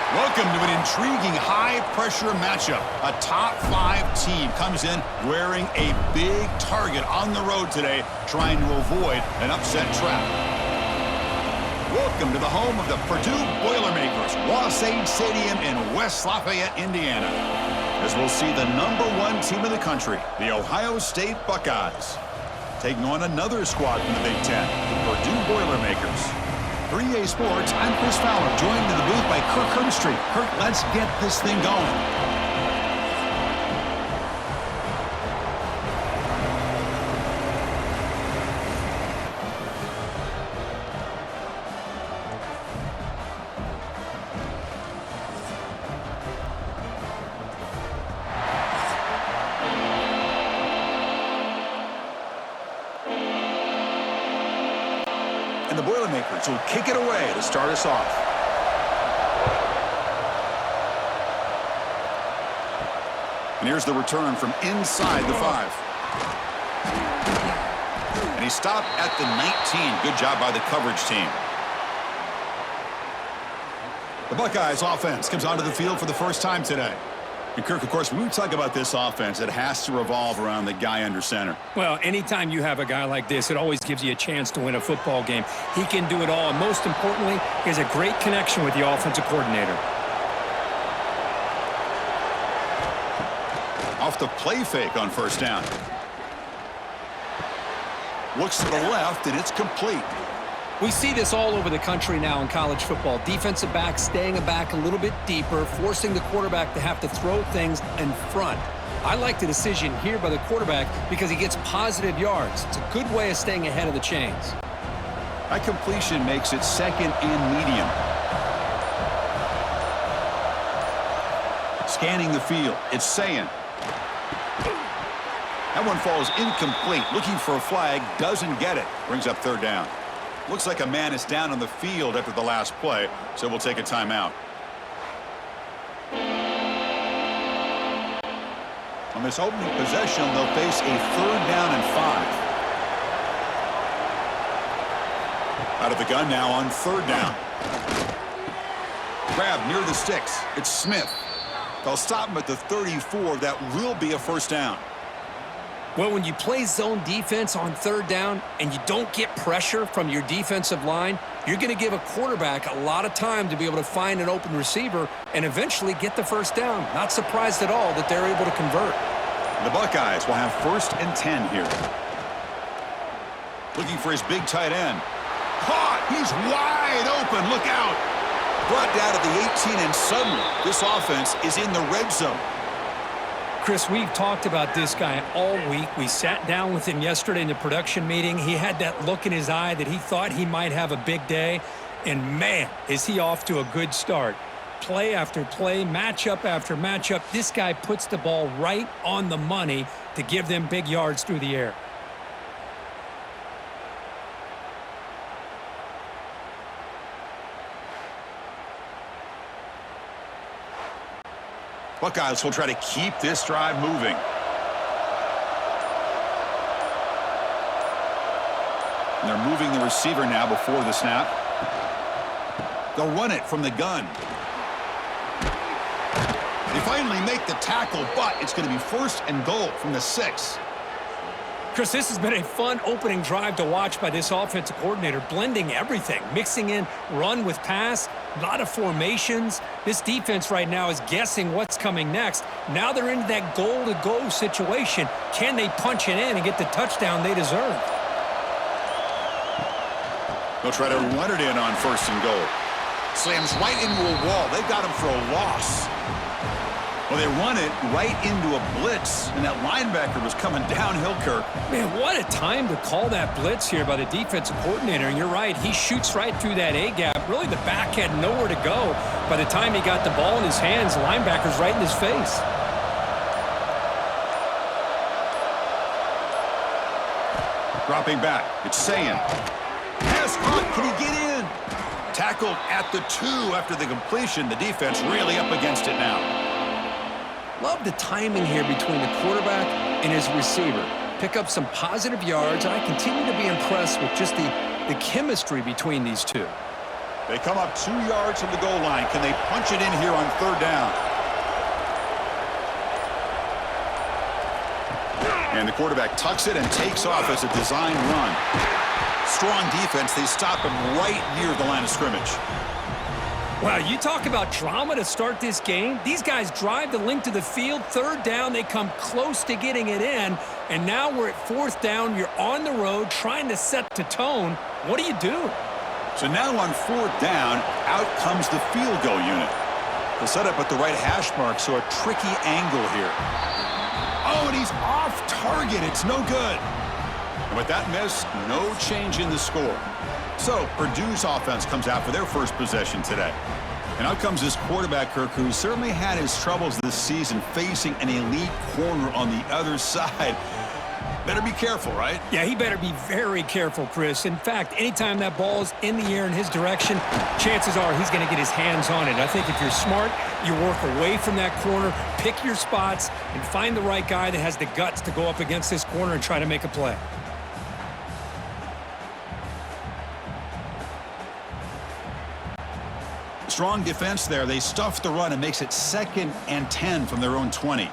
Welcome to an intriguing high-pressure matchup. A top-5 team comes in wearing a big target on the road today, trying to avoid an upset trap. Welcome to the home of the Purdue Boilermakers, Wasatch Stadium in West Lafayette, Indiana, as we'll see the #1 team in the country, the Ohio State Buckeyes, taking on another squad from the Big Ten, the Purdue Boilermakers. 3A Sports, I'm Chris Fowler, joined in the booth by Kirk Herbstreit. Kirk, let's get this thing going. And the Boilermakers will kick it away to start us off. And here's the return from inside the 5. And he stopped at the 19. Good job by the coverage team. The Buckeyes offense comes onto the field for the first time today. And Kirk, of course, when we talk about this offense, it has to revolve around the guy under center. Well, anytime you have a guy like this, it always gives you a chance to win a football game. He can do it all, and most importantly, he has a great connection with the offensive coordinator. Off the play fake on first down. Looks to the left, and it's complete. We see this all over the country now in college football. Defensive backs staying back a little bit deeper, forcing the quarterback to have to throw things in front. I like the decision here by the quarterback because he gets positive yards. It's a good way of staying ahead of the chains. That completion makes it second and medium. Scanning the field, it's saying. That one falls incomplete. Looking for a flag, doesn't get it. Brings up third down. Looks like a man is down on the field after the last play, so we'll take a timeout. On this opening possession, they'll face a third down and 5. Out of the gun now on third down. Grab near the sticks. It's Smith. They'll stop him at the 34. That will be a first down. Well, when you play zone defense on third down and you don't get pressure from your defensive line, you're going to give a quarterback a lot of time to be able to find an open receiver and eventually get the first down. Not surprised at all that they're able to convert. The Buckeyes will have 1st and 10 here. Looking for his big tight end. Caught! He's wide open. Look out! Brought down to the 18, and suddenly this offense is in the red zone. Chris, we've talked about this guy all week. We sat down with him yesterday in the production meeting. He had that look in his eye that he thought he might have a big day. And, man, is he off to a good start. Play after play, matchup after matchup. This guy puts the ball right on the money to give them big yards through the air. Buckeyes will try to keep this drive moving. And they're moving the receiver now before the snap. They'll run it from the gun. They finally make the tackle, but it's going to be 1st and goal from the 6. Chris, this has been a fun opening drive to watch by this offensive coordinator, blending everything, mixing in run with pass, a lot of formations. This defense right now is guessing what's coming next. Now they're into that goal-to-go situation. Can they punch it in and get the touchdown they deserve? They'll try to run it in on 1st and goal. Slams right into a wall. They've got him for a loss. Well, they run it right into a blitz, and that linebacker was coming downhill, Kirk. Man, what a time to call that blitz here by the defensive coordinator. And you're right, he shoots right through that A-gap. Really, the back had nowhere to go. By the time he got the ball in his hands, the linebacker's right in his face. Dropping back, it's saying. Pass caught, can he get in? Tackled at the 2 after the completion. The defense really up against it now. Love the timing here between the quarterback and his receiver. Pick up some positive yards, and I continue to be impressed with just the chemistry between these two. They come up 2 yards from the goal line. Can they punch it in here on third down? And the quarterback tucks it and takes off as a design run. Strong defense. They stop him right near the line of scrimmage. Wow, you talk about drama to start this game. These guys drive the length of the field. Third down, they come close to getting it in. And now we're at fourth down. You're on the road trying to set the tone. What do you do? So now on fourth down, out comes the field goal unit. They'll set up at the right hash mark, so a tricky angle here. Oh, and he's off target. It's no good. And with that miss, no change in the score. So Purdue's offense comes out for their first possession today. And out comes this quarterback, Kirk, who certainly had his troubles this season facing an elite corner on the other side. Better be careful, right? Yeah, he better be very careful, Chris. In fact, anytime that ball is in the air in his direction, chances are he's going to get his hands on it. I think if you're smart, you work away from that corner, pick your spots, and find the right guy that has the guts to go up against this corner and try to make a play. Strong defense there. They stuff the run and makes it 2nd and 10 from their own 20.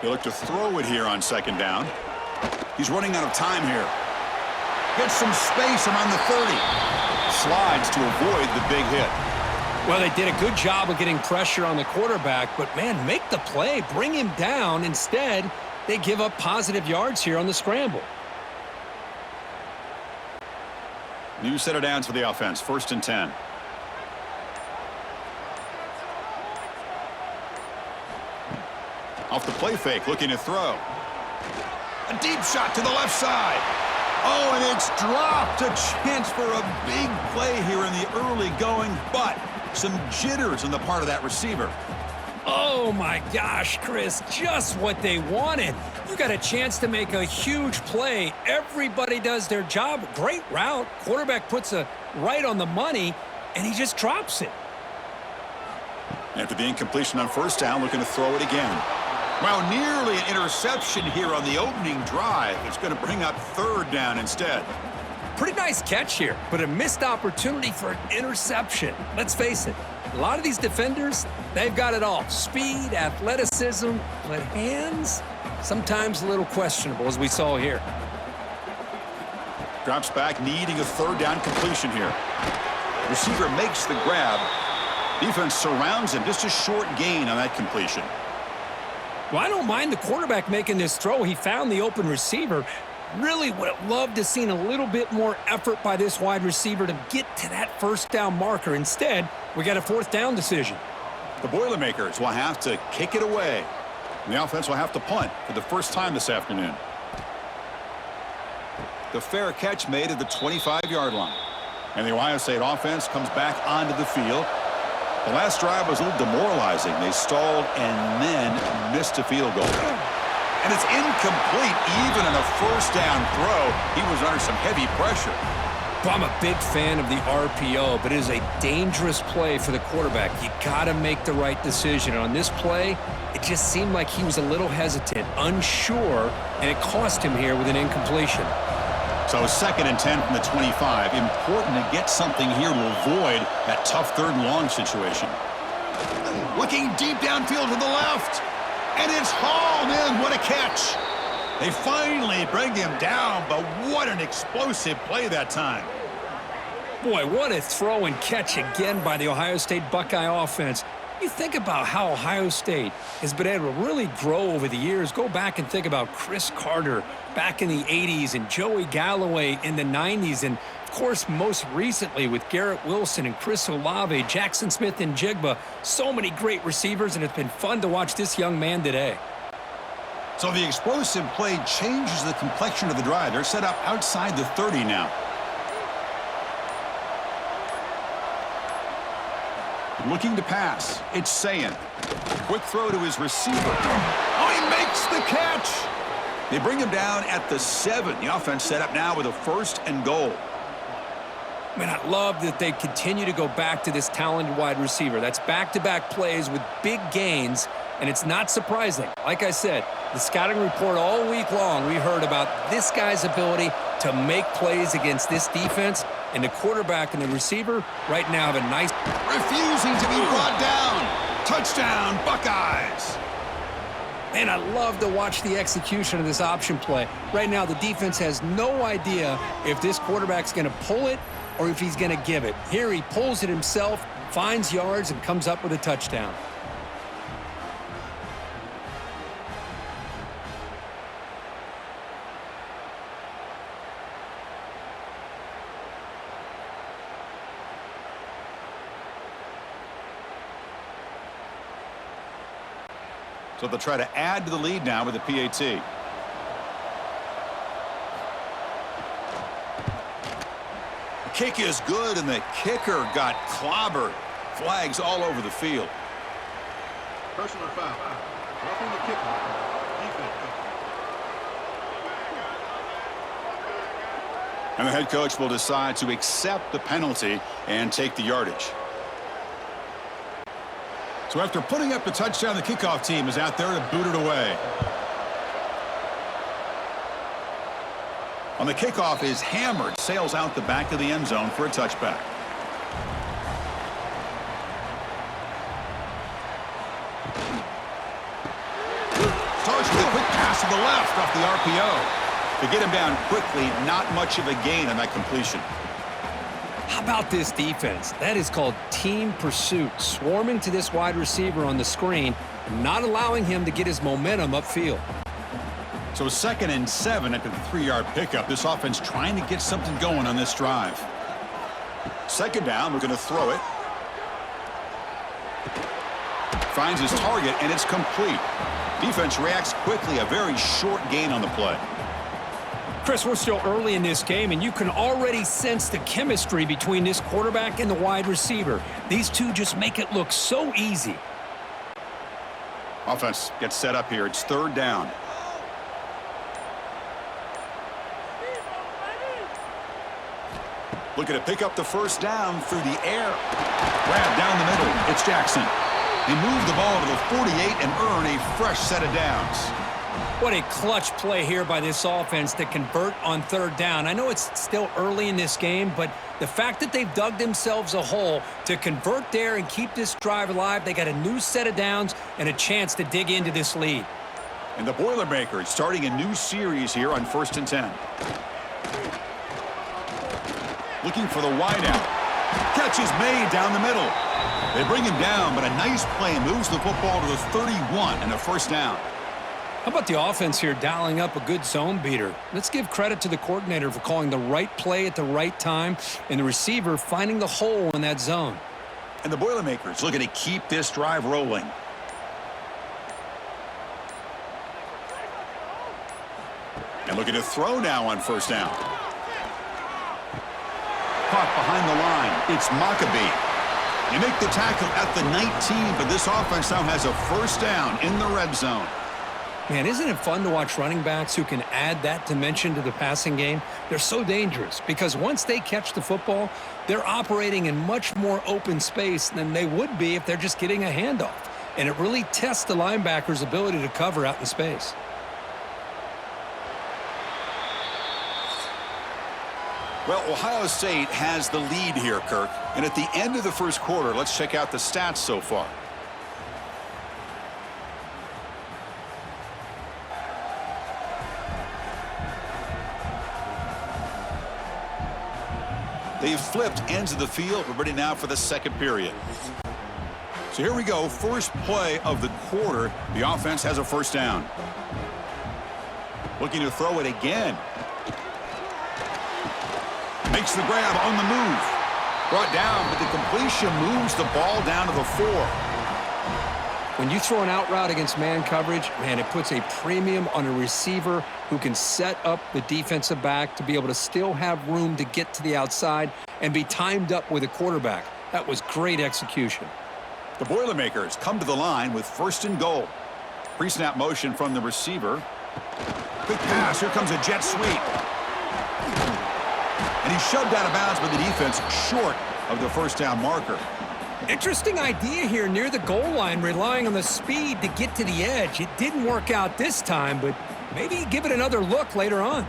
They look to throw it here on 2nd down. He's running out of time here. Gets some space around the 30. Slides to avoid the big hit. Well, they did a good job of getting pressure on the quarterback, but, man, make the play. Bring him down. Instead, they give up positive yards here on the scramble. New set of downs for the offense. 1st and 10. Off the play fake, looking to throw. A deep shot to the left side. Oh, and it's dropped. A chance for a big play here in the early going, but some jitters on the part of that receiver. Oh, my gosh, Chris, just what they wanted. You got a chance to make a huge play. Everybody does their job. Great route. Quarterback puts it right on the money, and he just drops it. After the incompletion on 1st down, looking to throw it again. Well, nearly an interception here on the opening drive. It's going to bring up 3rd down instead. Pretty nice catch here, but a missed opportunity for an interception. Let's face it, a lot of these defenders, they've got it all. Speed, athleticism, but hands, sometimes a little questionable, as we saw here. Drops back, needing a 3rd down completion here. Receiver makes the grab. Defense surrounds him. Just a short gain on that completion. Well, I don't mind the quarterback making this throw. He found the open receiver. Really would have loved to have seen a little bit more effort by this wide receiver to get to that 1st down marker. Instead, we got a 4th down decision. The Boilermakers will have to kick it away. And the offense will have to punt for the first time this afternoon. The fair catch made at the 25-yard line. And the Ohio State offense comes back onto the field. The last drive was a little demoralizing. They stalled and then missed a field goal. And it's incomplete even on a 1st down throw. He was under some heavy pressure. Well, I'm a big fan of the RPO, but it is a dangerous play for the quarterback. You got to make the right decision. And on this play, it just seemed like he was a little hesitant, unsure, and it cost him here with an incompletion. So 2nd and 10 from the 25. Important to get something here to avoid that tough 3rd and long situation. Looking deep downfield to the left. And it's hauled in. What a catch. They finally bring him down, but what an explosive play that time. Boy, what a throw and catch again by the Ohio State Buckeye offense. You think about how Ohio State has been able to really grow over the years. Go back and think about Chris Carter back in the 80s and Joey Galloway in the 90s. And, of course, most recently with Garrett Wilson and Chris Olave, Jackson Smith and Jigba. So many great receivers, and it's been fun to watch this young man today. So the explosive play changes the complexion of the drive. They're set up outside the 30 now. Looking to pass. It's Sayin. Quick throw to his receiver. Oh, he makes the catch. They bring him down at the 7. The offense set up now with a 1st and goal. Man, I love that they continue to go back to this talented wide receiver. That's back-to-back plays with big gains, and it's not surprising. Like I said, the scouting report all week long, we heard about this guy's ability to make plays against this defense, and the quarterback and the receiver right now have a nice... Refusing to be brought down. Touchdown, Buckeyes. Man, I love to watch the execution of this option play. Right now, the defense has no idea if this quarterback's going to pull it or if he's going to give it. Here he pulls it himself, finds yards, and comes up with a touchdown. So they'll try to add to the lead now with the PAT. Kick is good, and the kicker got clobbered. Flags all over the field. Personal foul. Roughing the kicker. Defense. And the head coach will decide to accept the penalty and take the yardage. So after putting up the touchdown, the kickoff team is out there to boot it away. On the kickoff is hammered, sails out the back of the end zone for a touchback. Starts with a quick pass to the left off the RPO. To get him down quickly, not much of a gain on that completion. How about this defense? That is called team pursuit. Swarming to this wide receiver on the screen, not allowing him to get his momentum upfield. So 2nd and 7 after the 3-yard pickup. This offense trying to get something going on this drive. 2nd down, we're going to throw it. Finds his target, and it's complete. Defense reacts quickly, a very short gain on the play. Chris, we're still early in this game, and you can already sense the chemistry between this quarterback and the wide receiver. These two just make it look so easy. Offense gets set up here. It's 3rd down. Looking to pick up the 1st down through the air. Grab down the middle. It's Jackson. They move the ball to the 48 and earn a fresh set of downs. What a clutch play here by this offense to convert on 3rd down. I know it's still early in this game, but the fact that they've dug themselves a hole to convert there and keep this drive alive, they got a new set of downs and a chance to dig into this lead. And the Boilermakers starting a new series here on 1st and 10. Looking for the wideout. Catch is made down the middle. They bring him down, but a nice play moves the football to the 31 and a 1st down. How about the offense here dialing up a good zone beater? Let's give credit to the coordinator for calling the right play at the right time and the receiver finding the hole in that zone. And the Boilermakers looking to keep this drive rolling. And looking to throw now on 1st down. Caught behind the line. It's Maccabee. You make the tackle at the 19, but this offense now has a 1st down in the red zone. Man, isn't it fun to watch running backs who can add that dimension to the passing game? They're so dangerous because once they catch the football, they're operating in much more open space than they would be if they're just getting a handoff. And it really tests the linebacker's ability to cover out in space. Well, Ohio State has the lead here, Kirk. And at the end of the 1st quarter, let's check out the stats so far. They've flipped ends of the field. We're ready now for the 2nd period. So here we go. First play of the quarter. The offense has a 1st down. Looking to throw it again. Makes the grab on the move. Brought down, but the completion moves the ball down to the 4. When you throw an out route against man coverage, man, it puts a premium on a receiver who can set up the defensive back to be able to still have room to get to the outside and be timed up with a quarterback. That was great execution. The Boilermakers come to the line with 1st and goal. Pre-snap motion from the receiver. Quick pass. Here comes a jet sweep. And he's shoved out of bounds by the defense short of the first down marker. Interesting idea here near the goal line, relying on the speed to get to the edge. It didn't work out this time, but maybe give it another look later on.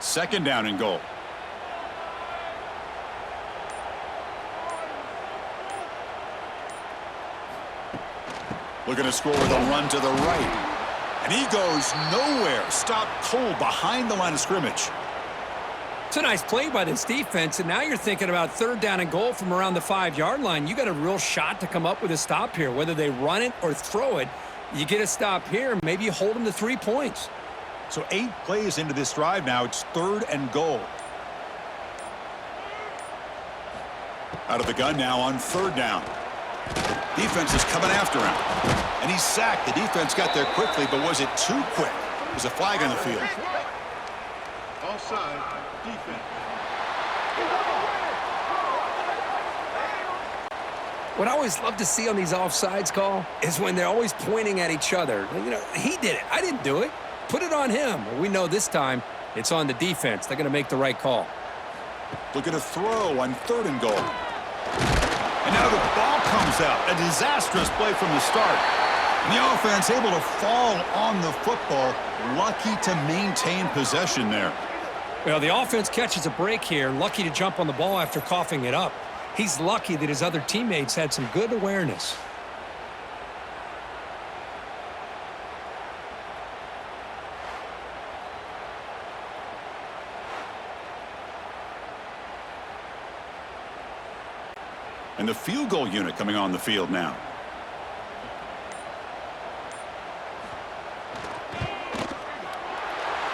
Second down and goal. Looking to score with a run to the right. And he goes nowhere. Stopped cold behind the line of scrimmage. It's a nice play by this defense, and now you're thinking about third down and goal from around the 5-yard line. You got a real shot to come up with a stop here. Whether they run it or throw it, you get a stop here, maybe you hold them to 3 points. So 8 plays into this drive now. It's third and goal. Out of the gun now on third down. Defense is coming after him. And he's sacked. The defense got there quickly, but was it too quick? There's a flag on the field. Offside, defense. What I always love to see on these offsides call is when they're always pointing at each other. You know, he did it. I didn't do it. Put it on him. Well, we know this time it's on the defense. They're going to make the right call. Look at a throw on third and goal. And now the ball comes out. A disastrous play from the start. And the offense able to fall on the football. Lucky to maintain possession there. Well, the offense catches a break here. Lucky to jump on the ball after coughing it up. He's lucky that his other teammates had some good awareness. And the field goal unit coming on the field now.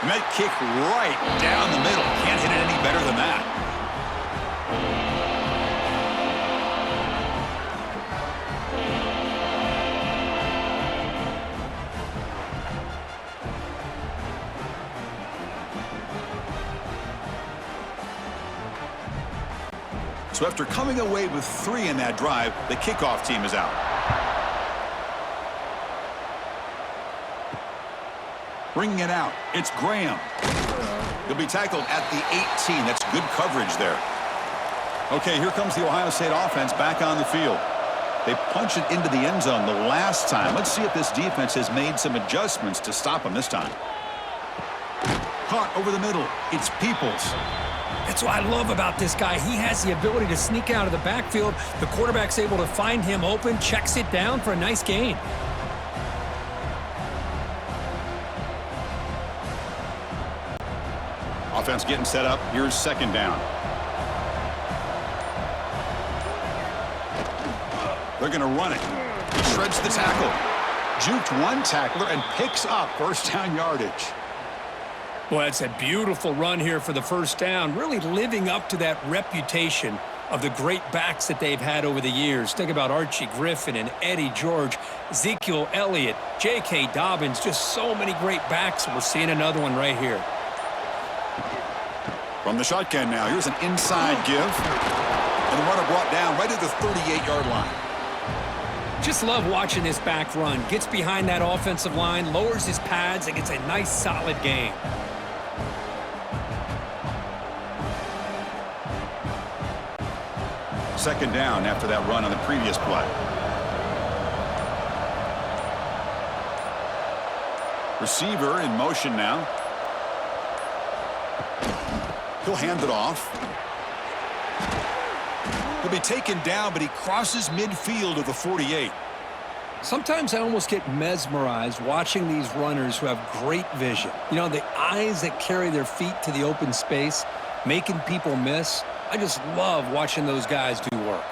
And that kick right down the middle. Can't hit it any better than that. So after coming away with 3 in that drive, the kickoff team is out. Bringing it out, it's Graham. He'll be tackled at the 18. That's good coverage there. Okay, here comes the Ohio State offense back on the field. They punched it into the end zone the last time. Let's see if this defense has made some adjustments to stop them this time. Caught over the middle. It's Peoples. That's what I love about this guy. He has the ability to sneak out of the backfield. The quarterback's able to find him open, checks it down for a nice gain. Offense getting set up. Here's second down. They're going to run it. He shreds the tackle. Juked one tackler and picks up first down yardage. Well, it's a beautiful run here for the first down, really living up to that reputation of the great backs that they've had over the years. Think about Archie Griffin and Eddie George, Ezekiel Elliott, J.K. Dobbins, just so many great backs, and we're seeing another one right here. From the shotgun now, here's an inside give. And the runner brought down right at the 38-yard line. Just love watching this back run. Gets behind that offensive line, lowers his pads, and gets a nice solid gain. Second down after that run on the previous play. Receiver in motion now. He'll hand it off. He'll be taken down, but he crosses midfield of the 48. Sometimes I almost get mesmerized watching these runners who have great vision. You know, the eyes that carry their feet to the open space, making people miss. I just love watching those guys do work.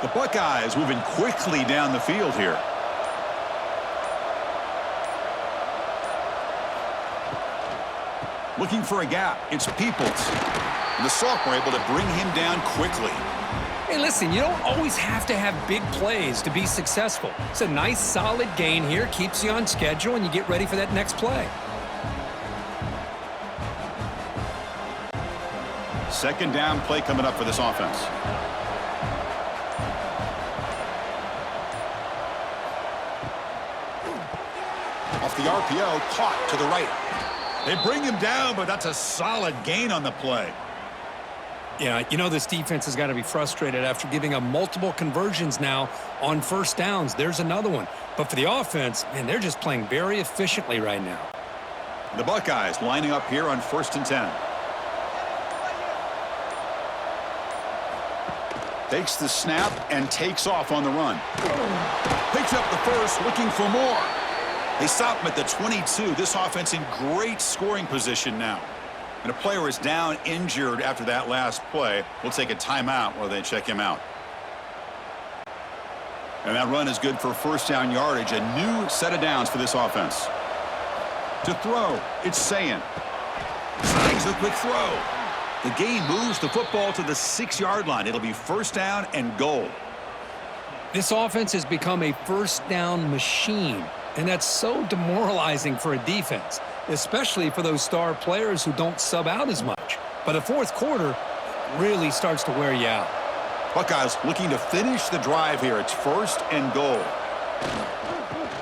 The Buckeyes moving quickly down the field here. Looking for a gap. It's Peoples. And the sophomore able to bring him down quickly. Hey, listen, you don't always have to have big plays to be successful. It's a nice, solid gain here. Keeps you on schedule, and you get ready for that next play. Second down play coming up for this offense. Off the RPO, caught to the right. They bring him down, but that's a solid gain on the play. Yeah, you know this defense has got to be frustrated after giving up multiple conversions now on first downs. There's another one. But for the offense, man, they're just playing very efficiently right now. The Buckeyes lining up here on 1st and 10. Takes the snap and takes off on the run. Picks up the first, looking for more. They stop him at the 22. This offense in great scoring position now. And a player is down injured after that last play. We'll take a timeout while they check him out. And that run is good for first down yardage. A new set of downs for this offense. To throw, it's Sayin. Signs the quick throw. The game moves the football to the 6-yard line. It'll be first down and goal. This offense has become a first down machine, and that's so demoralizing for a defense, especially for those star players who don't sub out as much. By the fourth quarter, it really starts to wear you out. Buckeyes looking to finish the drive here. It's 1st and goal.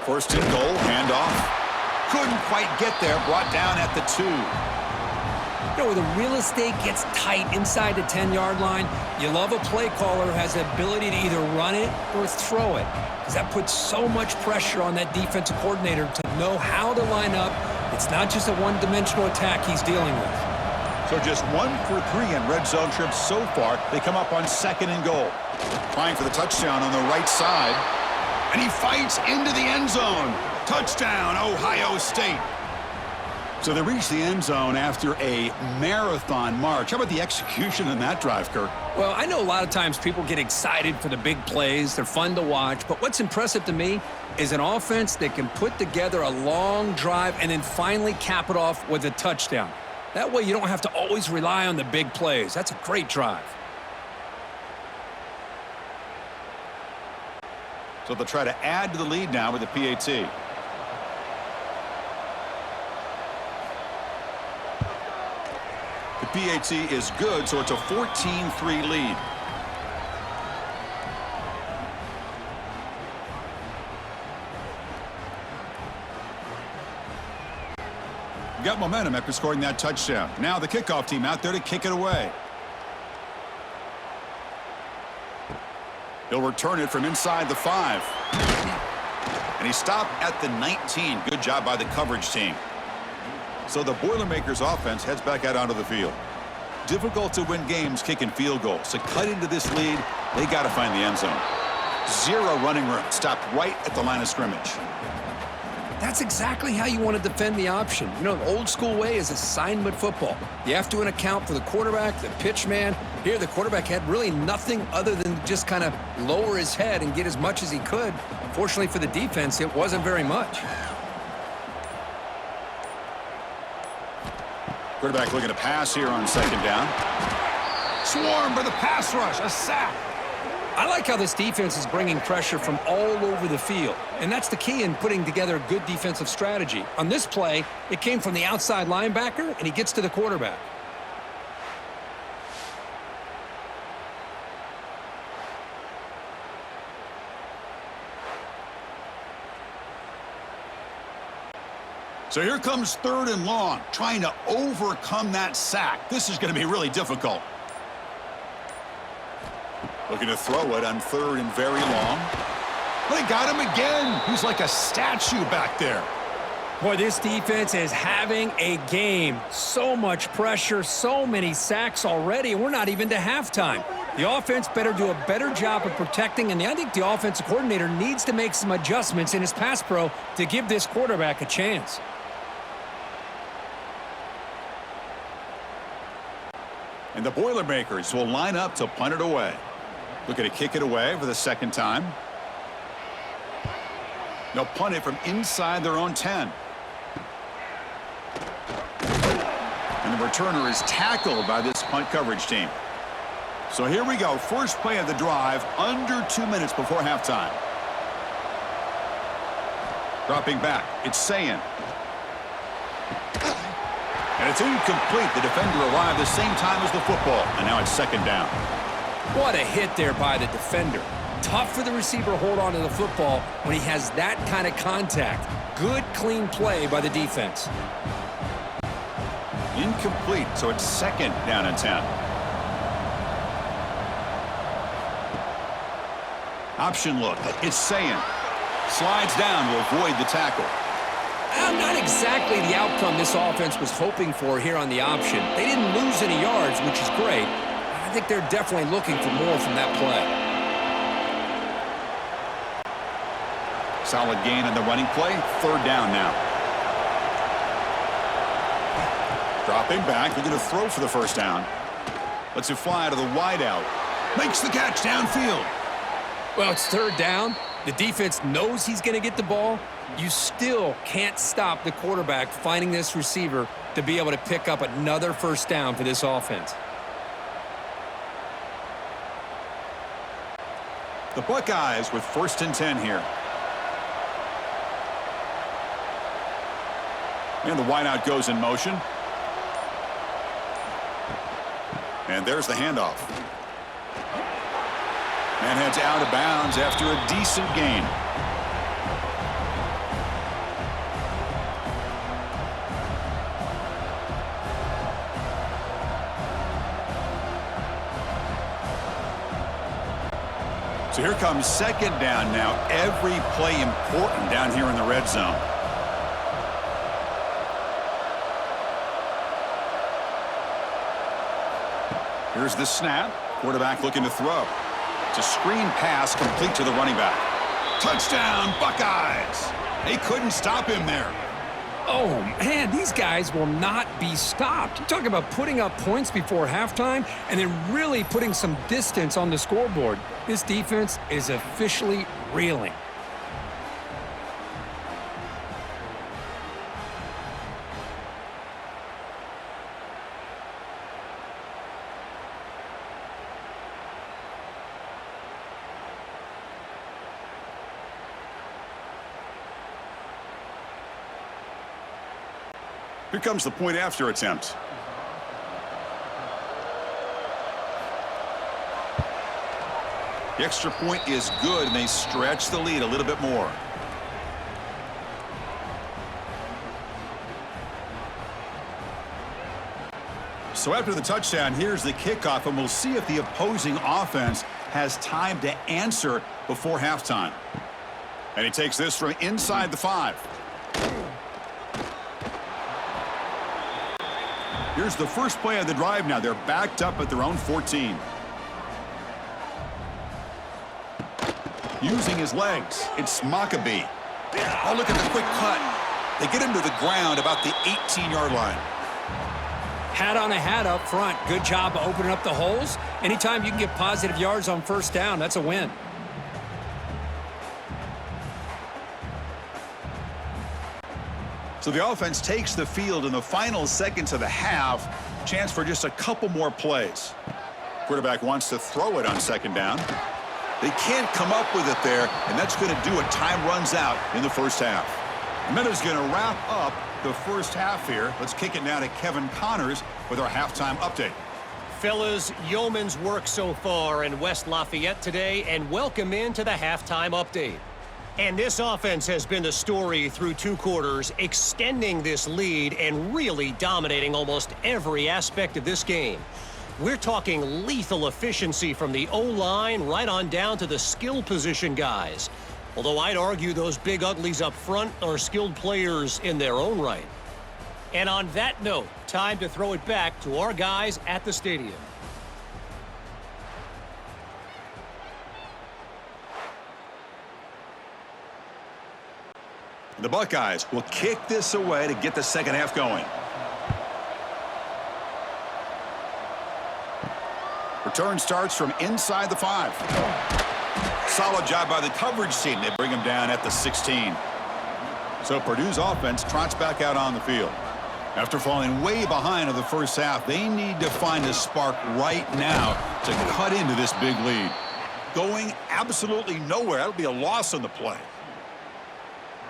1st and goal, handoff. Couldn't quite get there, brought down at the 2. You know, where the real estate gets tight inside the 10-yard line, you love a play caller who has the ability to either run it or throw it, because that puts so much pressure on that defensive coordinator to know how to line up. It's not just a one-dimensional attack he's dealing with. So just 1 for 3 in red zone trips so far. They come up on 2nd and goal. Trying for the touchdown on the right side. And he fights into the end zone. Touchdown, Ohio State. So they reach the end zone after a marathon march. How about the execution in that drive, Kirk? Well, I know a lot of times people get excited for the big plays. They're fun to watch. But what's impressive to me is an offense that can put together a long drive and then finally cap it off with a touchdown. That way you don't have to always rely on the big plays. That's a great drive. So they'll try to add to the lead now with the PAT. The PAT is good, so it's a 14-3 lead. Got momentum after scoring that touchdown. Now the kickoff team out there to kick it away. He'll return it from inside the 5. And he stopped at the 19. Good job by the coverage team. So the Boilermakers offense heads back out onto the field. Difficult to win games kicking field goals. To cut into this lead, they got to find the end zone. 0 running room. Stopped right at the line of scrimmage. That's exactly how you want to defend the option. You know, the old school way is assignment football. You have to account for the quarterback, the pitch man. Here, the quarterback had really nothing other than just kind of lower his head and get as much as he could. Fortunately for the defense, it wasn't very much. Quarterback looking to pass here on 2nd down. Swarmed by the pass rush, a sack. I like how this defense is bringing pressure from all over the field, and that's the key in putting together a good defensive strategy. On this play, it came from the outside linebacker, and he gets to the quarterback. So here comes 3rd and long, trying to overcome that sack. This is going to be really difficult. Looking to throw it on 3rd and very long. They got him again. He's like a statue back there. Boy, this defense is having a game. So much pressure, so many sacks already, and we're not even to halftime. The offense better do a better job of protecting, and I think the offensive coordinator needs to make some adjustments in his pass pro to give this quarterback a chance. And the Boilermakers will line up to punt it away. Looking to kick it away for the 2nd time. They'll punt it from inside their own 10. And the returner is tackled by this punt coverage team. So here we go. First play of the drive, under 2 minutes before halftime. Dropping back, it's Sayin. And it's incomplete. The defender arrived the same time as the football. And now it's 2nd down. What a hit there by the defender. Tough for the receiver to hold on to the football when he has that kind of contact. Good, clean play by the defense. Incomplete, so it's 2nd down and 10. Option look. It's Sayin. Slides down to avoid the tackle. Not exactly the outcome this offense was hoping for here on the option. They didn't lose any yards, which is great. I think they're definitely looking for more from that play. Solid gain on the running play. 3rd down now. Dropping back, looking to throw for the 1st down. Lets it fly to the wideout. Makes the catch downfield. Well, it's 3rd down. The defense knows he's going to get the ball. You still can't stop the quarterback finding this receiver to be able to pick up another 1st down for this offense. The Buckeyes with 1st and 10 here. And the wideout goes in motion. And there's the handoff. And heads out of bounds after a decent gain. So here comes 2nd down now. Every play important down here in the red zone. Here's the snap. Quarterback looking to throw. It's a screen pass complete to the running back. Touchdown, Buckeyes! They couldn't stop him there. Oh, man, these guys will not be stopped. You talk about putting up points before halftime and then really putting some distance on the scoreboard. This defense is officially reeling. Here comes the point after attempt. The extra point is good, and they stretch the lead a little bit more. So after the touchdown, here's the kickoff, and we'll see if the opposing offense has time to answer before halftime. And he takes this from inside the 5. Here's the first play of the drive now. They're backed up at their own 14. Using his legs, it's Maccabee. Oh, look at the quick cut. They get him to the ground about the 18-yard line. Hat on a hat up front. Good job of opening up the holes. Anytime you can get positive yards on 1st down, that's a win. So the offense takes the field in the final seconds of the half. Chance for just a couple more plays. Quarterback wants to throw it on 2nd down. They can't come up with it there, and that's going to do it. Time runs out in the 1st half. And that is going to wrap up the 1st half here. Let's kick it now to Kevin Connors with our halftime update. Fellas, yeoman's work so far in West Lafayette today, and welcome into the halftime update. And this offense has been the story through 2 quarters, extending this lead and really dominating almost every aspect of this game. We're talking lethal efficiency from the O-line right on down to the skill position guys. Although I'd argue those big uglies up front are skilled players in their own right. And on that note, time to throw it back to our guys at the stadium. The Buckeyes will kick this away to get the 2nd half going. Return starts from inside the 5. Solid job by the coverage team. They bring him down at the 16. So Purdue's offense trots back out on the field. After falling way behind in the 1st half, they need to find a spark right now to cut into this big lead. Going absolutely nowhere. That'll be a loss on the play.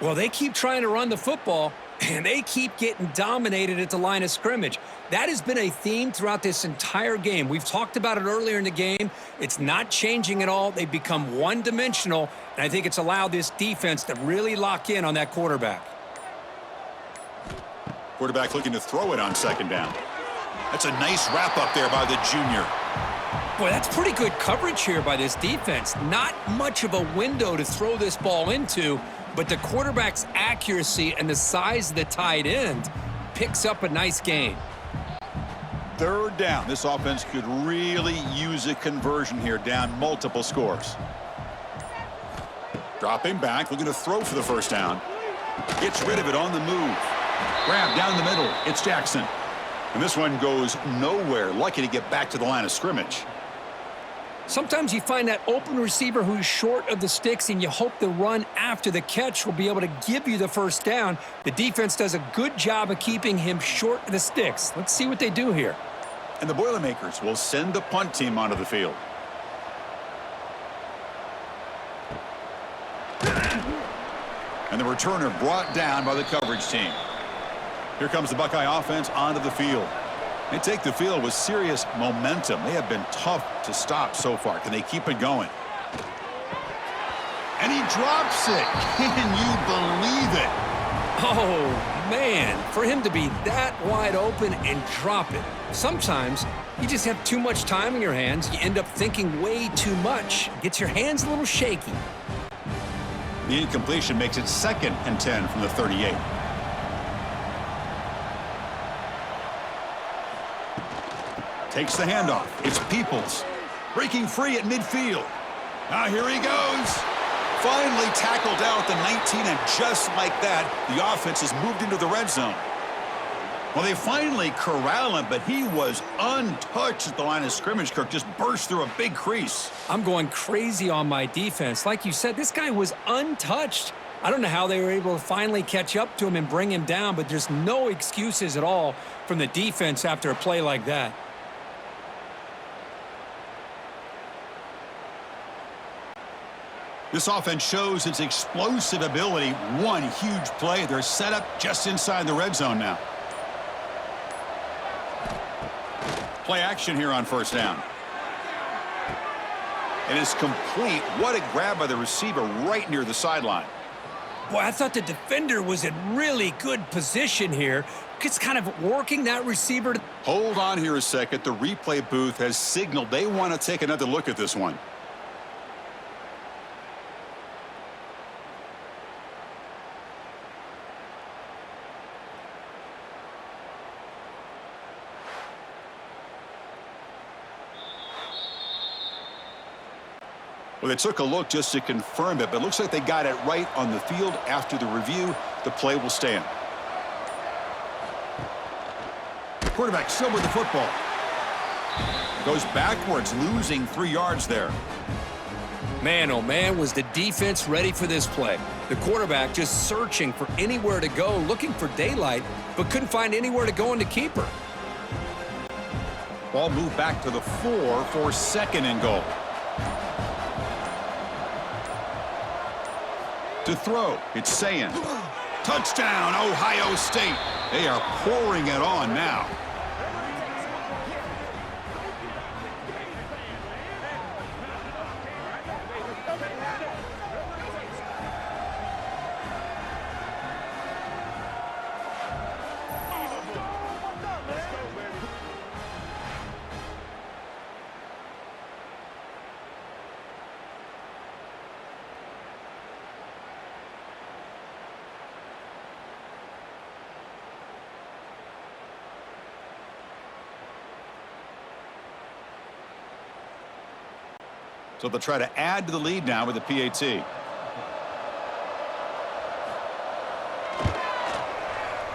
Well, they keep trying to run the football, and they keep getting dominated at the line of scrimmage. That has been a theme throughout this entire game. We've talked about it earlier in the game. It's not changing at all. They've become one-dimensional, and I think it's allowed this defense to really lock in on that quarterback. Quarterback looking to throw it on second down. That's a nice wrap up there by the junior. Boy, that's pretty good coverage here by this defense. Not much of a window to throw this ball into, but the quarterback's accuracy and the size of the tight end picks up a nice gain. Third down. This offense could really use a conversion here, down multiple scores. Dropping back, looking to throw for the first down. Gets rid of it on the move. Grab down the middle. It's Jackson. And this one goes nowhere. Lucky to get back to the line of scrimmage. Sometimes you find that open receiver who's short of the sticks, and you hope the run after the catch will be able to give you the first down. The defense does a good job of keeping him short of the sticks. Let's see what they do here. And the Boilermakers will send the punt team onto the field. And the returner brought down by the coverage team. Here comes the Buckeye offense onto the field. They take the field with serious momentum. They have been tough to stop so far. Can they keep it going? And he drops it. Can you believe it? Oh, man, for him to be that wide open and drop it. Sometimes you just have too much time in your hands. You end up thinking way too much. Gets your hands a little shaky. The incompletion makes it 2nd and 10 from the 38. Takes the handoff. It's Peoples. Breaking free at midfield. Now here he goes. Finally tackled out at the 19, and just like that, the offense has moved into the red zone. Well, they finally corral him, but he was untouched at the line of scrimmage. Kirk just burst through a big crease. I'm going crazy on my defense. Like you said, this guy was untouched. I don't know how they were able to finally catch up to him and bring him down, but there's no excuses at all from the defense after a play like that. This offense shows its explosive ability. One huge play. They're set up just inside the red zone now. Play action here on first down. It is complete. What a grab by the receiver right near the sideline. Boy, I thought the defender was in really good position here. It's kind of working that receiver. Hold on here a second. The replay booth has signaled they want to take another look at this one. Well, they took a look just to confirm it, but it looks like they got it right on the field. After the review, the play will stand. Quarterback still with the football. Goes backwards, losing 3 yards there. Man, oh man, was the defense ready for this play. The quarterback just searching for anywhere to go, looking for daylight, but couldn't find anywhere to go in the keeper. Ball moved back to the 4 for 2nd and goal. To throw, it's Sayin. Touchdown, Ohio State. They are pouring it on now. So they'll try to add to the lead now with the PAT.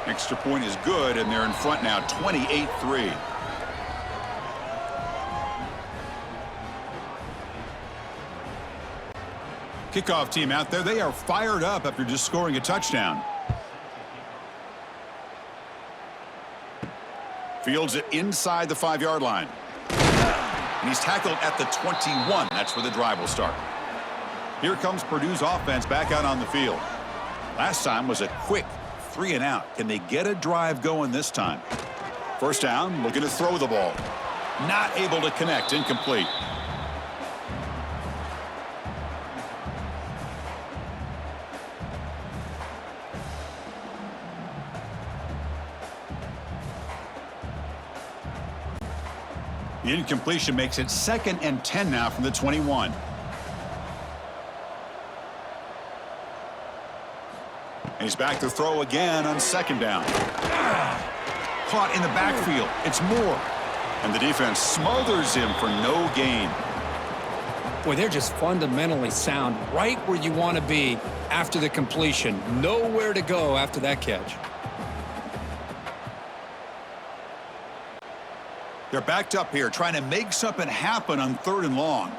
Extra point is good, and they're in front now, 28-3. Kickoff team out there. They are fired up after just scoring a touchdown. Fields it inside the 5-yard line. And he's tackled at the 21. That's where the drive will start. Here comes Purdue's offense back out on the field. Last time was a quick 3 and out. Can they get a drive going this time? First down, looking to throw the ball. Not able to connect, incomplete. The incompletion makes it 2nd and 10 now from the 21. And he's back to throw again on 2nd down. Caught in the backfield. It's Moore. And the defense smothers him for no gain. Boy, they're just fundamentally sound right where you want to be after the completion. Nowhere to go after that catch. They're backed up here trying to make something happen on 3rd and long.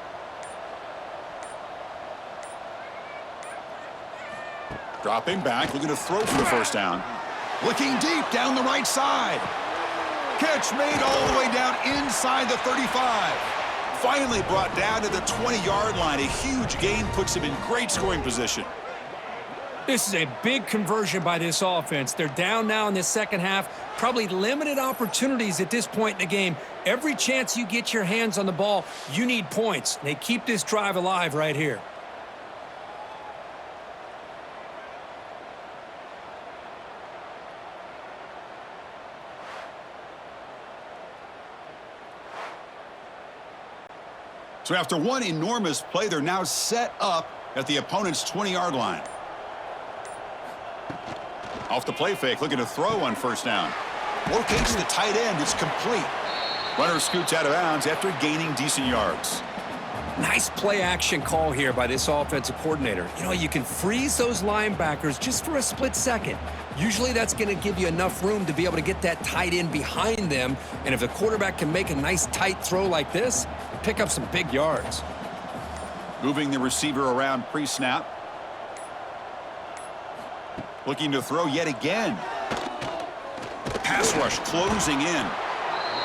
Dropping back, looking to throw for the 1st down. Looking deep down the right side. Catch made all the way down inside the 35. Finally brought down to the 20-yard line. A huge gain puts him in great scoring position. This is a big conversion by this offense. They're down now in the 2nd half. Probably limited opportunities at this point in the game. Every chance you get your hands on the ball, you need points. They keep this drive alive right here. So after one enormous play, they're now set up at the opponent's 20-yard line. Off the play fake, looking to throw on 1st down. Locates the tight end. It's complete. Runner scoots out of bounds after gaining decent yards. Nice play action call here by this offensive coordinator. You know, you can freeze those linebackers just for a split second. Usually that's going to give you enough room to be able to get that tight end behind them. And if the quarterback can make a nice tight throw like this, pick up some big yards. Moving the receiver around pre-snap. Looking to throw yet again. Pass rush closing in.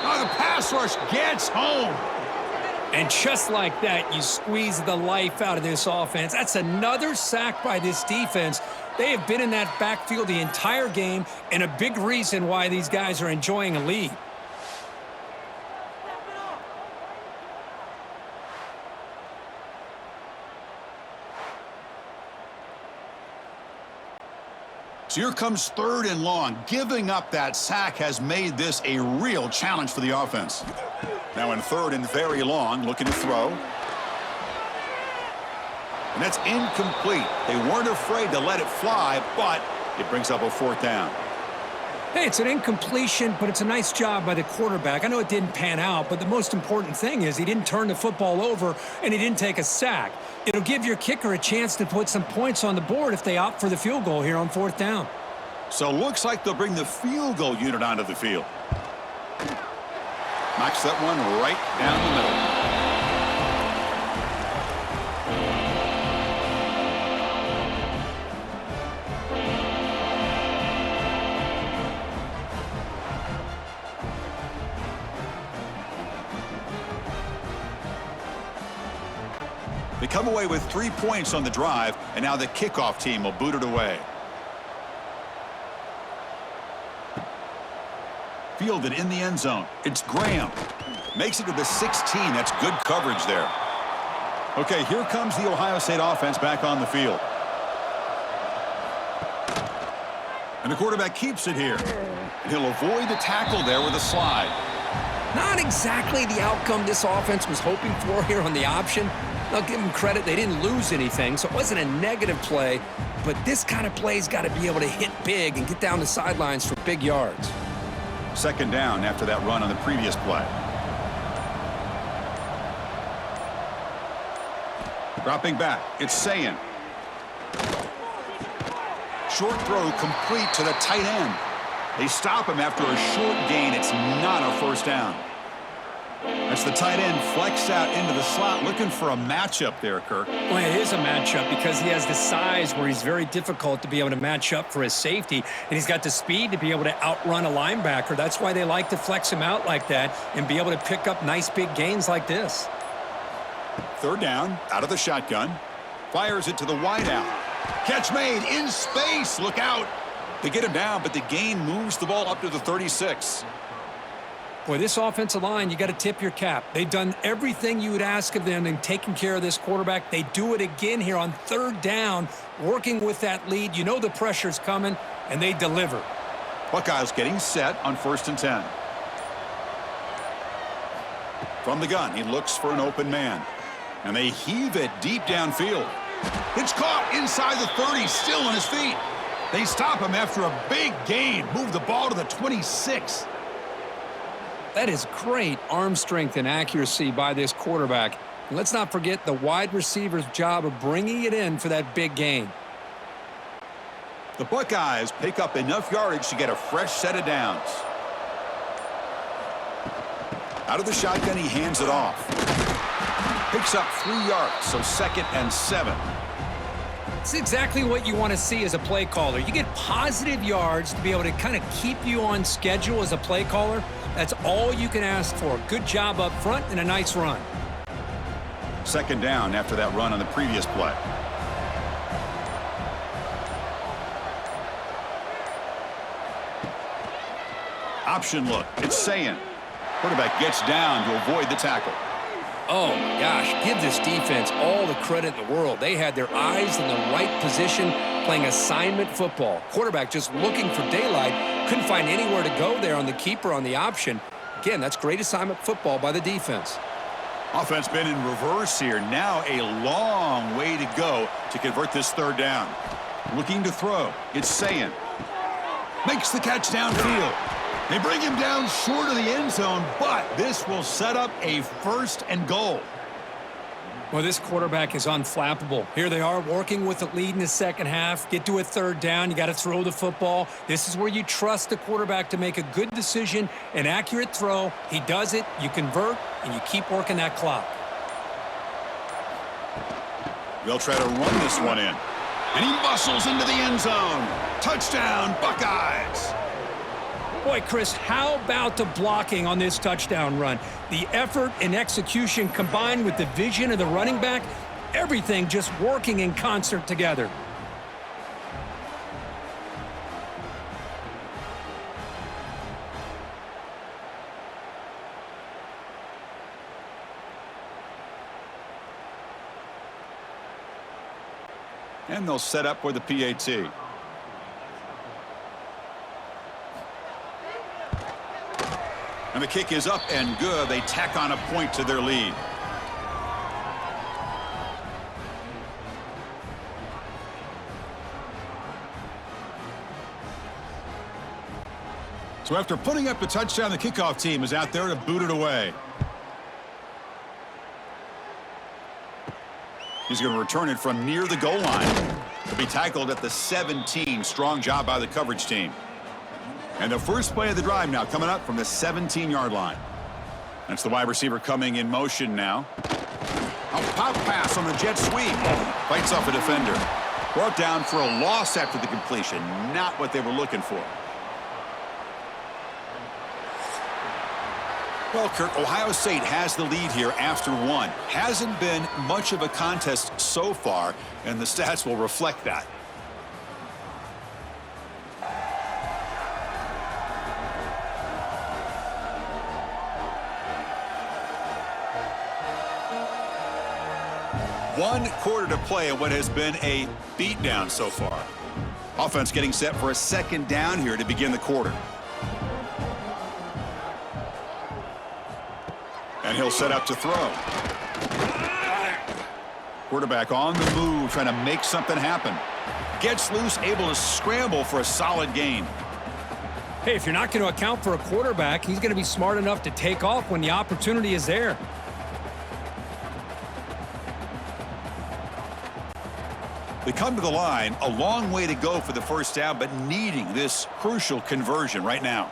Oh, the pass rush gets home. And just like that, you squeeze the life out of this offense. That's another sack by this defense. They have been in that backfield the entire game, and a big reason why these guys are enjoying a lead. So here comes 3rd and long. Giving up that sack has made this a real challenge for the offense. Now in 3rd and very long, looking to throw. And that's incomplete. They weren't afraid to let it fly, but it brings up a 4th down. Hey, it's an incompletion, but it's a nice job by the quarterback. I know it didn't pan out, but the most important thing is he didn't turn the football over and he didn't take a sack. It'll give your kicker a chance to put some points on the board if they opt for the field goal here on 4th down. So looks like they'll bring the field goal unit onto the field. Knocks that one right down the middle. They come away with 3 points on the drive, and now the kickoff team will boot it away. Fielded in the end zone. It's Graham. Makes it to the 16. That's good coverage there. Okay, here comes the Ohio State offense back on the field. And the quarterback keeps it here. And he'll avoid the tackle there with a slide. Not exactly the outcome this offense was hoping for here on the option. I'll give them credit. They didn't lose anything, so it wasn't a negative play. But this kind of play's got to be able to hit big and get down the sidelines for big yards. 2nd down after that run on the previous play. Dropping back, it's Sayin. Short throw complete to the tight end. They stop him after a short gain. It's not a 1st down. As the tight end flex out into the slot, looking for a matchup there, Kirk. Well, it is a matchup because he has the size where he's very difficult to be able to match up for his safety, and he's got the speed to be able to outrun a linebacker. That's why they like to flex him out like that and be able to pick up nice big gains like this. 3rd down, out of the shotgun. Fires it to the wideout. Catch made in space. Look out. They get him down, but the gain moves the ball up to the 36. Boy, this offensive line, you got to tip your cap. They've done everything you would ask of them in taking care of this quarterback. They do it again here on 3rd down, working with that lead. You know the pressure's coming, and they deliver. Buckeyes getting set on 1st and 10. From the gun, he looks for an open man. And they heave it deep downfield. It's caught inside the 30, still on his feet. They stop him after a big gain. Move the ball to the 26. That is great arm strength and accuracy by this quarterback. And let's not forget the wide receiver's job of bringing it in for that big gain. The Buckeyes pick up enough yardage to get a fresh set of downs. Out of the shotgun, he hands it off. Picks up 3 yards, so 2nd and 7. It's exactly what you want to see as a play caller. You get positive yards to be able to kind of keep you on schedule as a play caller. That's all you can ask for. Good job up front and a nice run. 2nd down after that run on the previous play. Option look. It's saying. Quarterback gets down to avoid the tackle. Oh, my gosh. Give this defense all the credit in the world. They had their eyes in the right position playing assignment football. Quarterback just looking for daylight. Couldn't find anywhere to go there on the keeper on the option. Again, that's great assignment football by the defense. Offense been in reverse here. Now a long way to go to convert this 3rd down. Looking to throw. It's saying. Makes the catch downfield. They bring him down short of the end zone, but this will set up a 1st and goal. Well, this quarterback is unflappable. Here they are working with the lead in the 2nd half. Get to a 3rd down. You got to throw the football. This is where you trust the quarterback to make a good decision, an accurate throw. He does it, you convert, and you keep working that clock. They'll try to run this one in. And he muscles into the end zone. Touchdown, Buckeyes. Boy, Chris, how about the blocking on this touchdown run? The effort and execution combined with the vision of the running back, everything just working in concert together. And they'll set up for the PAT. And the kick is up and good. They tack on a point to their lead. So after putting up the touchdown, the kickoff team is out there to boot it away. He's going to return it from near the goal line. He'll be tackled at the 17. Strong job by the coverage team. And the first play of the drive now coming up from the 17-yard line. That's the wide receiver coming in motion now. A pop pass on the jet sweep. Fights off a defender. Brought down for a loss after the completion. Not what they were looking for. Well, Kirk, Ohio State has the lead here after 1. Hasn't been much of a contest so far, and the stats will reflect that. One quarter to play in what has been a beatdown so far. Offense getting set for a 2nd down here to begin the quarter. And he'll set up to throw. Quarterback on the move, trying to make something happen. Gets loose, able to scramble for a solid gain. Hey, if you're not going to account for a quarterback, he's going to be smart enough to take off when the opportunity is there. They come to the line, a long way to go for the 1st down, but needing this crucial conversion right now.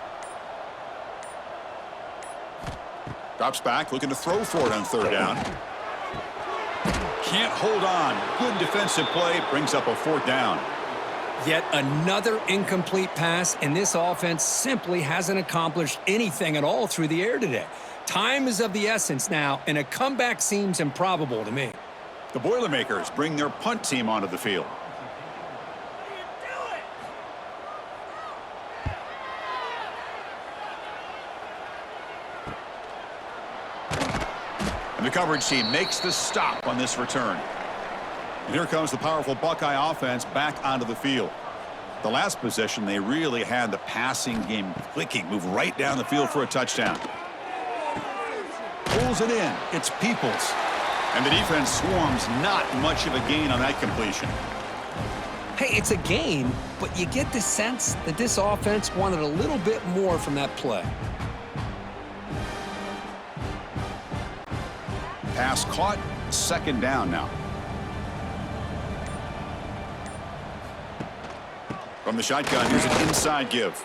Drops back, looking to throw for it on 3rd down. Can't hold on. Good defensive play, brings up a 4th down. Yet another incomplete pass, and this offense simply hasn't accomplished anything at all through the air today. Time is of the essence now, and a comeback seems improbable to me. The Boilermakers bring their punt team onto the field. And the coverage team makes the stop on this return. And here comes the powerful Buckeye offense back onto the field. The last possession, they really had the passing game clicking, move right down the field for a touchdown. pulls it in. It's Peoples. And the defense swarms, not much of a gain on that completion. Hey, it's a gain, but you get the sense that this offense wanted a little bit more from that play. Pass caught, second down now. From the shotgun, here's an inside give.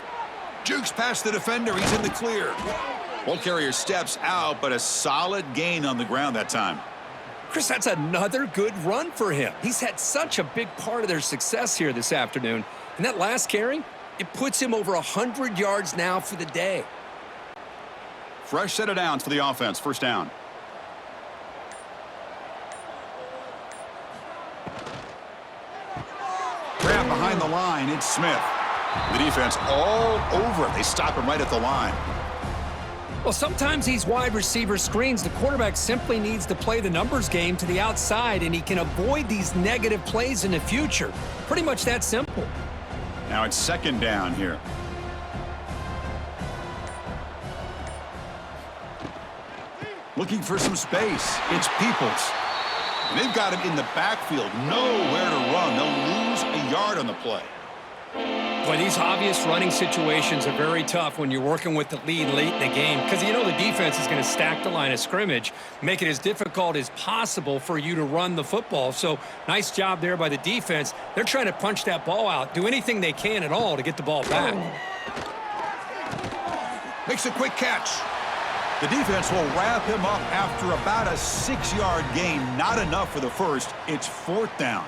Jukes past the defender, he's in the clear. Ball carrier steps out, but a solid gain on the ground that time. Chris, that's another good run for him. He's had such a big part of their success here this afternoon. And that last carry, it puts him over 100 yards now for the day. Fresh set of downs for the offense, first down. Grab behind the line, it's Smith. The defense all over it. They stop him right at the line. Well, sometimes these wide receiver screens, the quarterback simply needs to play the numbers game to the outside, and he can avoid these negative plays in the future. Pretty much that simple. Now it's second down here. Looking for some space. It's Peoples. And they've got him in the backfield. Nowhere to run. They'll lose a yard on the play. Boy, these obvious running situations are very tough when you're working with the lead late in the game because you know the defense is going to stack the line of scrimmage, make it as difficult as possible for you to run the football. So nice job there by the defense. They're trying to punch that ball out, do anything they can at all to get the ball back. Makes a quick catch. The defense will wrap him up after about a 6-yard gain. Not enough for the first. It's fourth down.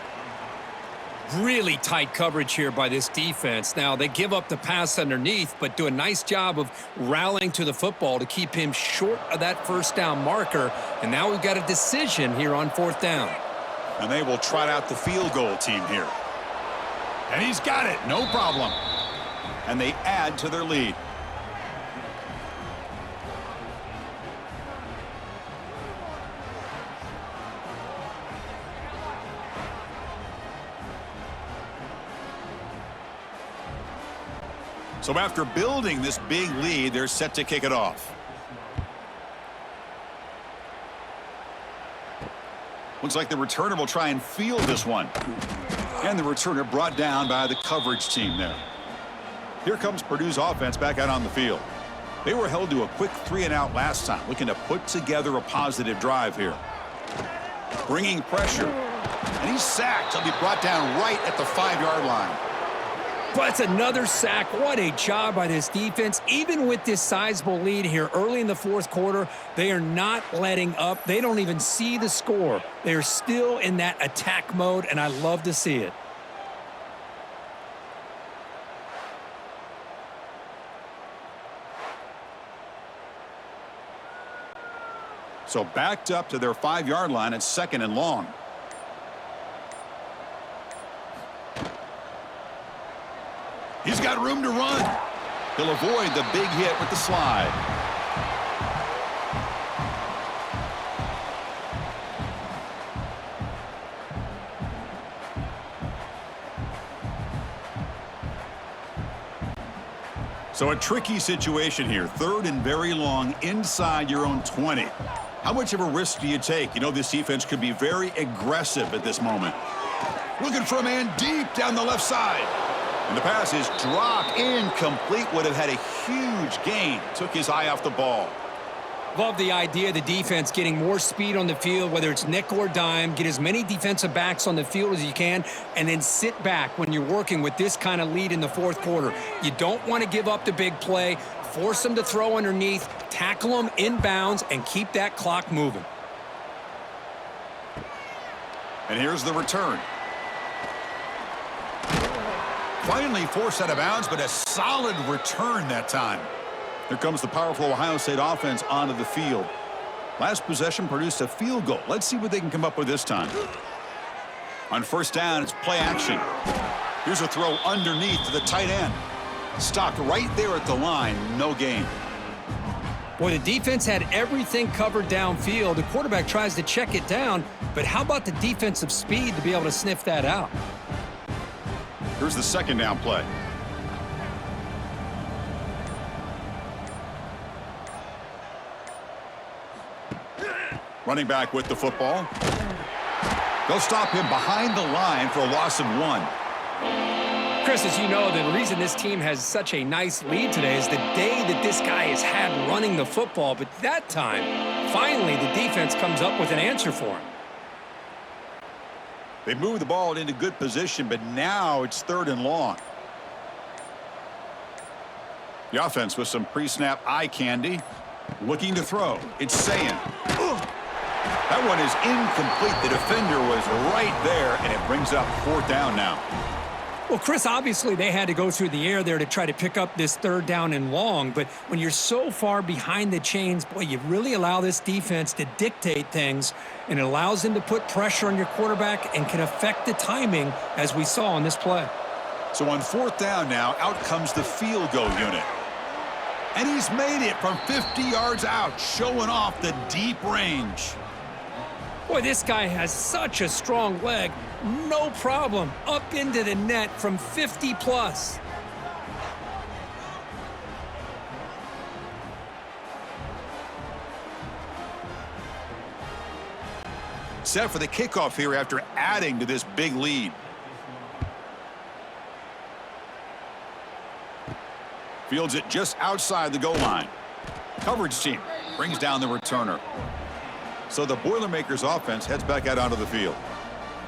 Really tight coverage here by this defense. Now, they give up the pass underneath, but do a nice job of rallying to the football to keep him short of that first down marker. And now we've got a decision here on fourth down. And they will trot out the field goal team here. And he's got it. No problem. And they add to their lead. So after building this big lead, they're set to kick it off. Looks like the returner will try and field this one. And the returner brought down by the coverage team there. Here comes Purdue's offense back out on the field. They were held to a quick 3-and-out last time, looking to put together a positive drive here. Bringing pressure. And he's sacked. He'll be brought down right at the 5-yard line. But it's another sack. What a job by this defense. Even with this sizable lead here early in the fourth quarter, they are not letting up. They don't even see the score. They are still in that attack mode, and I love to see it. So backed up to their 5-yard line at second and long. He's got room to run. He'll avoid the big hit with the slide. So a tricky situation here. Third and very long inside your own 20. How much of a risk do you take? You know this defense could be very aggressive at this moment. Looking for a man deep down the left side. And the pass is dropped, incomplete. Would have had a huge gain. Took his eye off the ball. Love the idea of the defense getting more speed on the field, whether it's nickel or dime. Get as many defensive backs on the field as you can, and then sit back when you're working with this kind of lead in the fourth quarter. You don't want to give up the big play. Force them to throw underneath, tackle them inbounds, and keep that clock moving. And here's the return. Finally forced out of bounds, but a solid return that time. Here comes the powerful Ohio State offense onto the field. Last possession produced a field goal. Let's see what they can come up with this time. On first down, it's play action. Here's a throw underneath to the tight end. Stopped right there at the line, no gain. Boy, the defense had everything covered downfield. The quarterback tries to check it down, but how about the defensive speed to be able to sniff that out? Here's the second down play. Running back with the football. They'll stop him behind the line for a loss of 1. Chris, as you know, the reason this team has such a nice lead today is the day that this guy has had running the football. But that time, finally, the defense comes up with an answer for him. They move the ball into good position, but now it's 3rd and long. The offense with some pre-snap eye candy. Looking to throw. It's saying. That one is incomplete. The defender was right there, and it brings up 4th down now. Well, Chris, obviously they had to go through the air there to try to pick up this 3rd down and long, but when you're so far behind the chains, boy, you really allow this defense to dictate things, and it allows them to put pressure on your quarterback and can affect the timing, as we saw on this play. So on 4th down now, out comes the field goal unit. And he's made it from 50 yards out, showing off the deep range. Boy, this guy has such a strong leg. No problem. Up into the net from 50 plus. Set for the kickoff here after adding to this big lead. Fields it just outside the goal line. Coverage team brings down the returner. So the Boilermakers offense heads back out onto the field.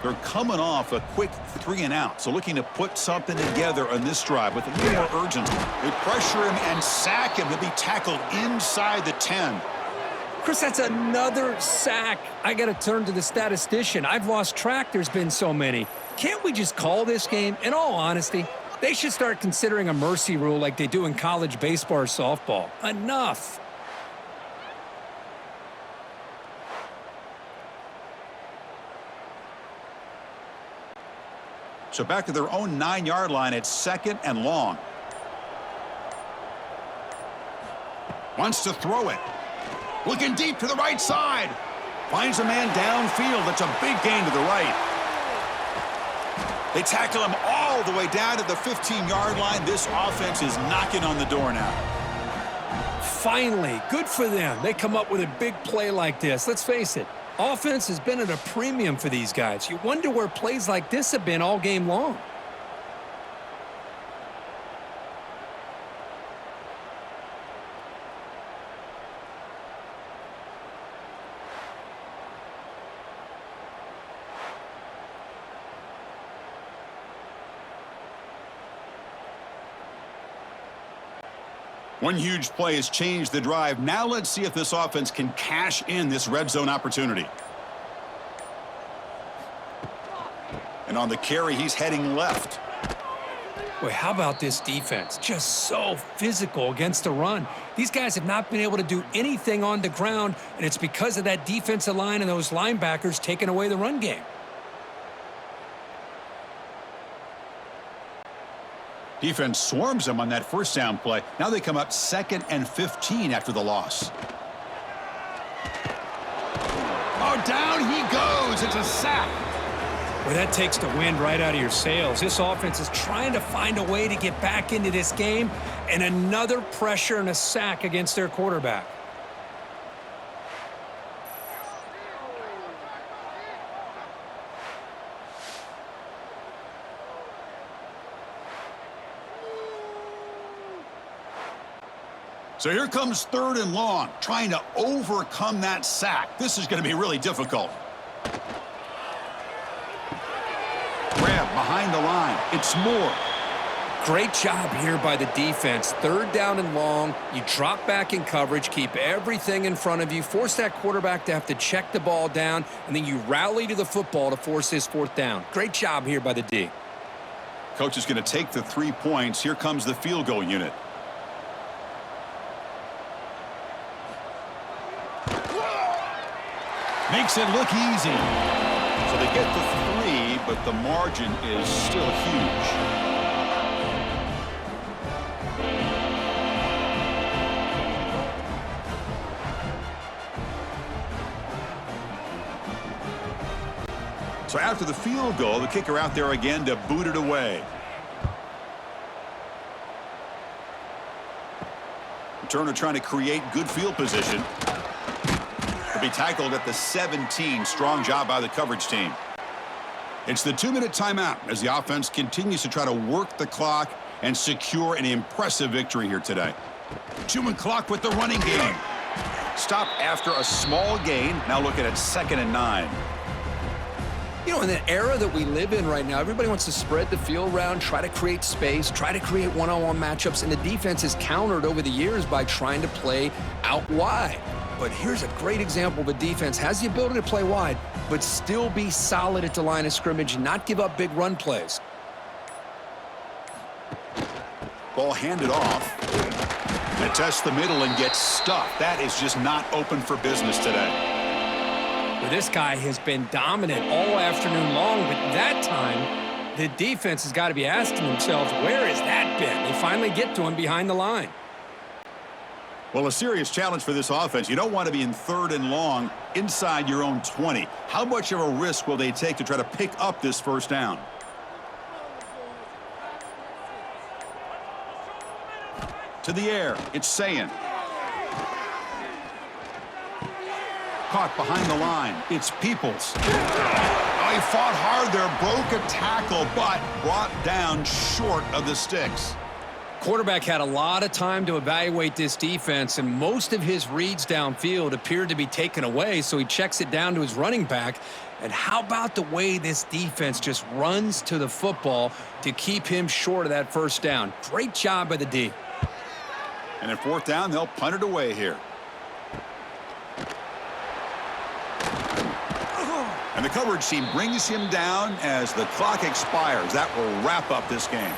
They're coming off a quick 3 and out, so looking to put something together on this drive with a little more urgency. They pressure him and sack him. He'll be tackled inside the 10. Chris, that's another sack. I got to turn to the statistician. I've lost track. There's been so many. Can't we just call this game? In all honesty, they should start considering a mercy rule like they do in college baseball or softball. Enough. So back to their own 9-yard line at 2nd and long. Wants to throw it. Looking deep to the right side. Finds a man downfield. That's a big gain to the right. They tackle him all the way down to the 15-yard line. This offense is knocking on the door now. Finally, good for them. They come up with a big play like this. Let's face it. Offense has been at a premium for these guys. You wonder where plays like this have been all game long. One huge play has changed the drive. Now let's see if this offense can cash in this red zone opportunity. And on the carry, he's heading left. Boy, how about this defense? Just so physical against the run. These guys have not been able to do anything on the ground, and it's because of that defensive line and those linebackers taking away the run game. Defense swarms them on that 1st down play. Now they come up 2nd and 15 after the loss. Oh, down he goes. It's a sack. Boy, that takes the wind right out of your sails. This offense is trying to find a way to get back into this game, and another pressure and a sack against their quarterback. So here comes 3rd and long, trying to overcome that sack. This is going to be really difficult. Grab behind the line. It's Moore. Great job here by the defense. 3rd down and long. You drop back in coverage, keep everything in front of you, force that quarterback to have to check the ball down, and then you rally to the football to force this 4th down. Great job here by the D. Coach is going to take the 3 points. Here comes the field goal unit. Makes it look easy. So they get the 3, but the margin is still huge. So after the field goal, the kicker out there again to boot it away. Returner trying to create good field position. To be tackled at the 17. Strong job by the coverage team. It's the 2-minute timeout as the offense continues to try to work the clock and secure an impressive victory here today. 2-minute clock with the running game. Stop after a small gain. Now looking at 2nd and 9. You know, in the era that we live in right now, everybody wants to spread the field around, try to create space, try to create one-on-one matchups, and the defense has countered over the years by trying to play out wide. But here's a great example of a defense has the ability to play wide, but still be solid at the line of scrimmage and not give up big run plays. Ball handed off. They test the middle and get stuffed. That is just not open for business today. Well, this guy has been dominant all afternoon long, but that time, the defense has got to be asking themselves, where has that been? They finally get to him behind the line. Well, a serious challenge for this offense. You don't want to be in 3rd and long inside your own 20. How much of a risk will they take to try to pick up this first down? To the air, it's Sayin. Caught behind the line. It's Peoples. Oh, he fought hard there, broke a tackle, but brought down short of the sticks. Quarterback had a lot of time to evaluate this defense, and most of his reads downfield appeared to be taken away, so he checks it down to his running back. And how about the way this defense just runs to the football to keep him short of that first down? Great job by the D. And at 4th down, they'll punt it away here. And the coverage team brings him down as the clock expires. That will wrap up this game.